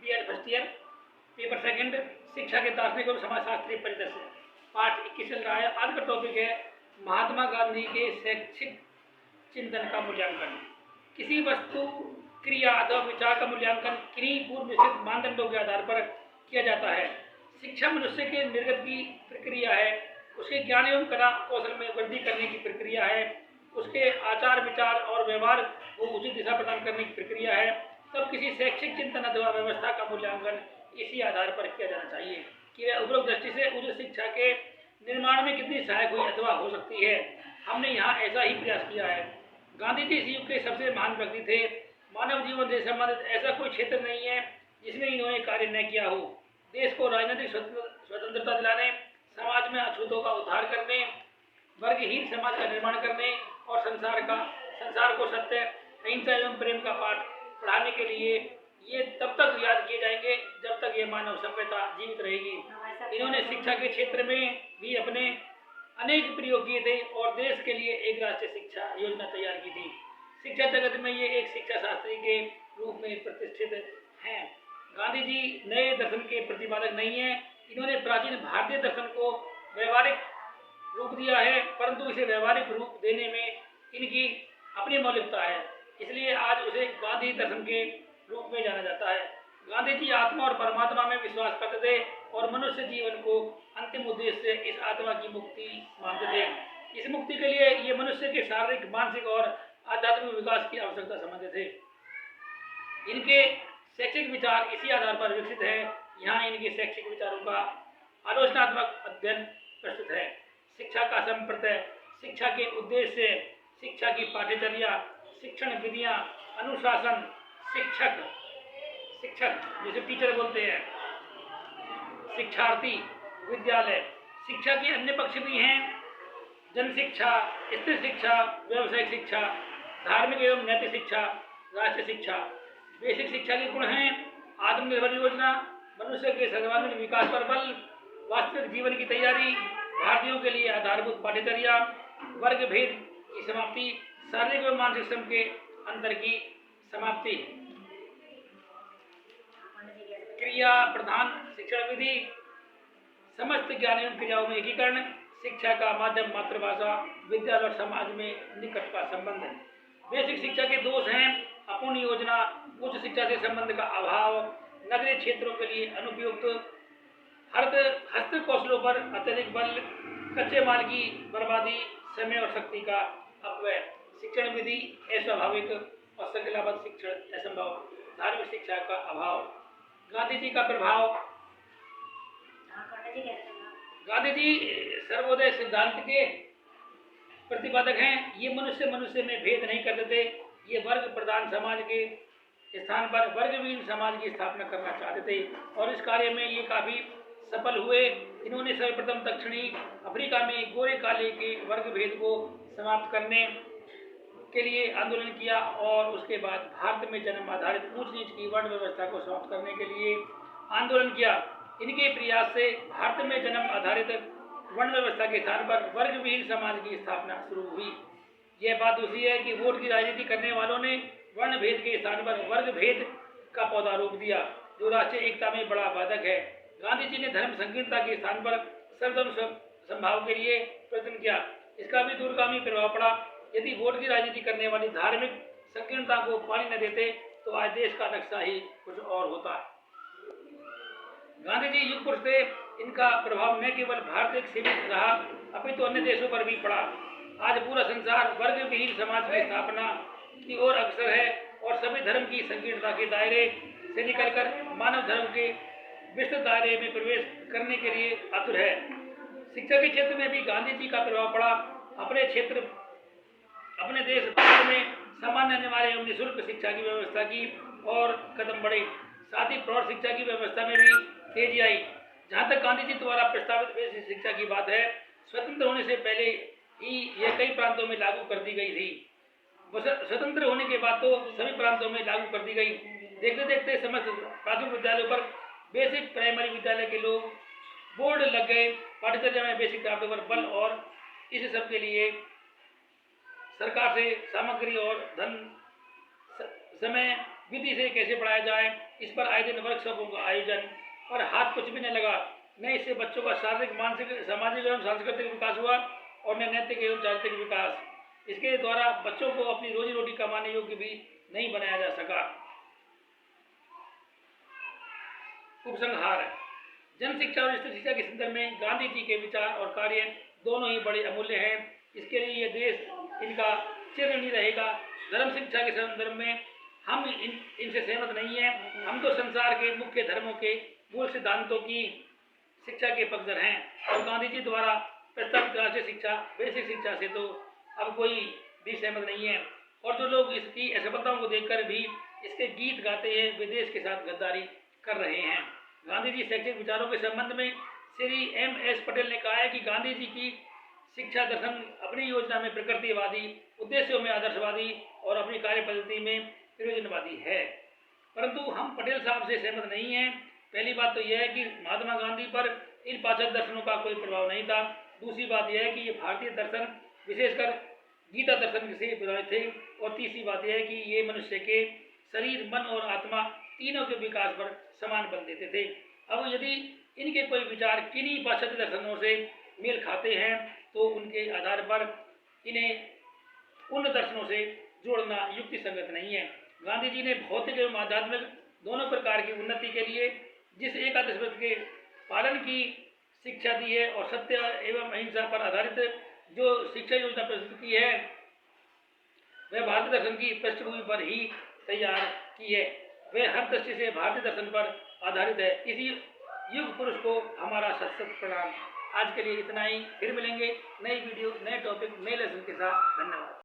BEd first year, paper second, शिक्षा के दार्शनिक और समाजशास्त्रीय परिदृश्य, पाठ 21 चल रहा है। आज का टॉपिक है महात्मा गांधी के शैक्षिक चिंतन का मूल्यांकन। किसी वस्तु, क्रिया अथवा विचार का मूल्यांकन किन्हीं पूर्व निश्चित मानदंडों के आधार पर किया जाता है। शिक्षा मनुष्य के निर्गत की प्रक्रिया है, उसके ज्ञान एवं कला कौशल में वृद्धि करने की प्रक्रिया है, उसके आचार विचार और व्यवहार को उचित दिशा प्रदान करने की प्रक्रिया है। तब किसी शैक्षिक चिंतन अथवा व्यवस्था का मूल्यांकन इसी आधार पर किया जाना चाहिए कि वह उपरोक्त दृष्टि से उच्च शिक्षा के निर्माण में कितनी सहायक हुई अथवा हो सकती है। हमने यहाँ ऐसा ही प्रयास किया है। गांधी जी इस युग के सबसे महान व्यक्ति थे। मानव जीवन से संबंधित ऐसा कोई क्षेत्र नहीं है जिसमें इन्होंने कार्य न किया हो। देश को राजनीतिक स्वतंत्रता दिलाने, समाज में अछूतों का उद्धार करने, वर्गहीन समाज का निर्माण करने और संसार को सत्य, अहिंसा एवं प्रेम का पाठ पढ़ाने के लिए ये तब तक याद किए जाएंगे जब तक ये मानव सभ्यता जीवित रहेगी। इन्होंने शिक्षा के क्षेत्र में भी अपने अनेक प्रयोग किए थे और देश के लिए एक राष्ट्रीय शिक्षा योजना तैयार की थी। शिक्षा जगत में ये एक शिक्षा शास्त्री के रूप में प्रतिष्ठित हैं। गांधी जी नए दर्शन के प्रतिपादक नहीं हैं। इन्होंने प्राचीन भारतीय दर्शन को व्यवहारिक रूप दिया है, परंतु इसे व्यवहारिक रूप देने में इनकी अपनी मौलिकता है, इसलिए आज उसे गांधी दर्शन के रूप में जाना जाता है। गांधी जी आत्मा और परमात्मा में विश्वास करते थे और मनुष्य जीवन को अंतिम उद्देश्य इस आत्मा की मुक्ति मानते थे। इस मुक्ति के लिए ये मनुष्य के शारीरिक, मानसिक और आध्यात्मिक विकास की आवश्यकता समझते थे। इनके शैक्षिक विचार इसी आधार पर विकसित है। यहाँ इनके शैक्षिक विचारों का आलोचनात्मक अध्ययन प्रस्तुत है। शिक्षा का संप्रत्यय, शिक्षा के उद्देश्य, शिक्षा की पाठ्यचर्या, शिक्षण विधियाँ, अनुशासन, शिक्षक जिसे टीचर बोलते हैं, शिक्षार्थी, विद्यालय। शिक्षा के अन्य पक्ष भी हैं, जन शिक्षा, स्त्री शिक्षा, व्यावसायिक शिक्षा, धार्मिक एवं नैतिक शिक्षा, राष्ट्रीय शिक्षा। बेसिक शिक्षा के गुण हैं आत्मनिर्भर योजना, मनुष्य के सर्वांगीण विकास पर बल, वास्तविक जीवन की तैयारी, भारतीयों के लिए आधारभूत पाठ्यचर्या, वर्ग भेद की समाप्ति, शारीरिक एवं मानसिक श्रम के अंतर की समाप्ति, क्रिया प्रधान शिक्षण विधि, समस्त ज्ञान एवं क्रियाओं में एकीकरण, शिक्षा का माध्यम मातृभाषा, विद्यालय और समाज में निकट का संबंध। बेसिक शिक्षा के दोष हैं अपूर्ण योजना, उच्च शिक्षा से संबंध का अभाव, नगरीय क्षेत्रों के लिए अनुपयुक्त, हस्त कौशलों पर अत्यधिक बल, कच्चे माल की बर्बादी, समय और शक्ति का अपव्यय, शिक्षण विधि अस्वाभाविक और श्रृंखलाबद्ध शिक्षण असंभव, धार्मिक शिक्षा का अभाव। गांधी जी का प्रभाव। गांधी जी सर्वोदय सिद्धांत के प्रतिपादक हैं। ये मनुष्य में भेद नहीं करते थे। ये वर्ग प्रधान समाज के स्थान पर वर्गविहीन समाज की स्थापना करना चाहते थे और इस कार्य में ये काफी सफल हुए। इन्होंने सर्वप्रथम दक्षिणी अफ्रीका में गोरे काले के वर्ग भेद को समाप्त करने के लिए आंदोलन किया और उसके बाद भारत में जन्म आधारित ऊंच नीच की वर्ण व्यवस्था को समाप्त करने के लिए आंदोलन किया। इनके प्रयास से भारत में जन्म आधारित वर्ण व्यवस्था के स्थान पर वर्गविहीन समाज की स्थापना शुरू हुई। यह बात दूसरी है कि वोट की राजनीति करने वालों ने वर्ण भेद के स्थान पर वर्ग भेद का पौधा रोप दिया, जो राष्ट्रीय एकता में बड़ा बाधक है। गांधी जी ने धर्म संकीर्णता के स्थान पर सर्वधर्म संभाव के लिए प्रयत्न किया। इसका भी दूरगामी प्रभाव पड़ा। यदि वोट की राजनीति करने वाली धार्मिक संकीर्णता को पानी न देते तो आज देश का नक्शा ही कुछ और होता। गांधी जी युग पुरुष थे। इनका प्रभाव न केवल भारत एक सीमित रहा अपितु अन्य देशों पर भी पड़ा। आज पूरा संसार वर्ग विहीन समाज की स्थापना की ओर अग्रसर है और सभी धर्म की संकीर्णता के दायरे से निकलकर मानव धर्म के विस्तृत दायरे में प्रवेश करने के लिए आतुर है। शिक्षा के क्षेत्र में भी गांधी जी का प्रभाव पड़ा। अपने देश भारत में सामान्य अनिवार्य एवं निःशुल्क शिक्षा की व्यवस्था की और कदम बढ़े। साथ ही प्रौढ़ शिक्षा की व्यवस्था में भी तेजी आई। जहाँ तक गांधी जी द्वारा प्रस्तावित बेसिक शिक्षा की बात है, स्वतंत्र होने से पहले ही यह कई प्रांतों में लागू कर दी गई थी। स्वतंत्र होने के बाद तो सभी प्रांतों में लागू कर दी गई। देखते देखते समस्त प्राथमिक विद्यालयों पर बेसिक प्राइमरी विद्यालय के लोग बोर्ड लग गए। पाठ्यचर्या में बेसिक प्राप्त पर बल और इस सब के लिए सरकार से सामग्री और धन समय विधि से कैसे पढ़ाया जाए, इस पर आए दिन वर्कशॉपों का आयोजन। और हाथ कुछ भी नहीं लगा, न इससे बच्चों का शारीरिक, मानसिक, सामाजिक एवं सांस्कृतिक विकास हुआ और न नैतिक एवं चारित्रिक विकास। इसके द्वारा बच्चों को अपनी रोजी रोटी कमाने योग्य भी नहीं बनाया जा सका। उपसंहार। जन शिक्षा और स्त्री शिक्षा के संदर्भ में गांधी जी के विचार और कार्य दोनों ही बड़े अमूल्य हैं। इसके लिए ये देश इनका चिरऋणी रहेगा। धर्म शिक्षा के संदर्भ में हम इनसे सहमत नहीं हैं। हम तो संसार के मुख्य धर्मों के मूल सिद्धांतों की शिक्षा के पक्षधर हैं और गांधी जी द्वारा प्रस्तावित राष्ट्रीय शिक्षा, बेसिक शिक्षा से तो अब कोई भी सहमत नहीं है। और जो लोग इसकी असफलताओं को देखकर भी इसके गीत गाते हैं, वे देश के साथ गद्दारी कर रहे हैं। गांधी जी शैक्षिक विचारों के संबंध में श्री M.S. पटेल ने कहा है कि गांधी जी की शिक्षा दर्शन अपनी योजना में प्रकृतिवादी, उद्देश्यों में आदर्शवादी और अपनी कार्य पद्धति में प्रयोजनवादी है। परंतु हम पटेल साहब से सहमत नहीं हैं। पहली बात तो यह है कि महात्मा गांधी पर इन पाश्चात्य दर्शनों का कोई प्रभाव नहीं था। दूसरी बात यह है कि ये भारतीय दर्शन, विशेषकर गीता दर्शन से प्रभावित थे। और तीसरी बात यह है कि ये मनुष्य के शरीर, मन और आत्मा तीनों के विकास पर समान बल देते थे। अब यदि इनके कोई विचार किन्हीं पाश्चात्य दर्शनों से मेल खाते हैं तो उनके आधार पर इन्हें उन दर्शनों से जोड़ना युक्ति संगत नहीं है। गांधी जी ने भौतिक एवं आध्यात्मिक दोनों प्रकार की उन्नति के लिए जिस एकादश व्रत के पालन की शिक्षा दी है और सत्य एवं अहिंसा पर आधारित जो शिक्षा योजना प्रस्तुत की है, वह भारतीय दर्शन की पृष्ठभूमि पर ही तैयार की है। वह हर दृष्टि से भारतीय दर्शन पर आधारित है। इसी युग पुरुष को हमारा सत प्रणाम। आज के लिए इतना ही। फिर मिलेंगे नई वीडियो, नए टॉपिक, नए लेसन के साथ। धन्यवाद।